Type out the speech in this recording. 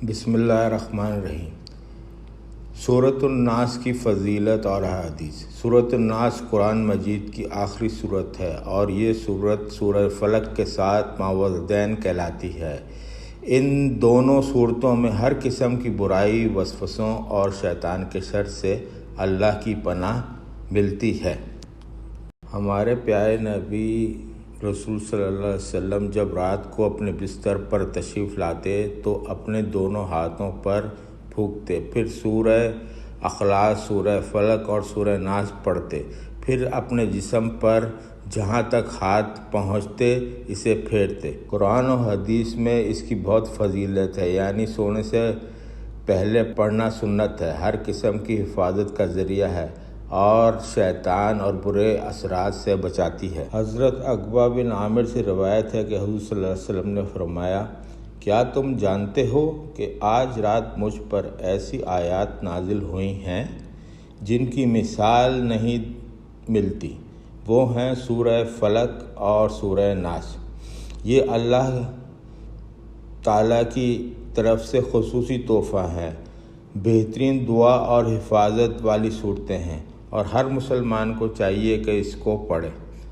بسم اللہ الرحمن الرحیم۔ سورۃ الناس کی فضیلت اور احادیث۔ سورۃ الناس قرآن مجید کی آخری سورت ہے اور یہ سورت سورہ فلق کے ساتھ معوذتین کہلاتی ہے۔ ان دونوں سورتوں میں ہر قسم کی برائی، وسوسوں اور شیطان کے شر سے اللہ کی پناہ ملتی ہے۔ ہمارے پیارے نبی رسول صلی اللہ علیہ وسلم جب رات کو اپنے بستر پر تشریف لاتے تو اپنے دونوں ہاتھوں پر پھونکتے، پھر سورہ اخلاص، سورہ فلق اور سورہ ناس پڑھتے، پھر اپنے جسم پر جہاں تک ہاتھ پہنچتے اسے پھیرتے۔ قرآن و حدیث میں اس کی بہت فضیلت ہے، یعنی سونے سے پہلے پڑھنا سنت ہے، ہر قسم کی حفاظت کا ذریعہ ہے اور شیطان اور برے اثرات سے بچاتی ہے۔ حضرت عقبہ بن عامر سے روایت ہے کہ حضور صلی اللہ علیہ وسلم نے فرمایا، کیا تم جانتے ہو کہ آج رات مجھ پر ایسی آیات نازل ہوئی ہیں جن کی مثال نہیں ملتی؟ وہ ہیں سورہ فلق اور سورہ ناس۔ یہ اللہ تعالیٰ کی طرف سے خصوصی تحفہ ہے، بہترین دعا اور حفاظت والی صورتیں ہیں اور ہر مسلمان کو چاہیے کہ اس کو پڑھے۔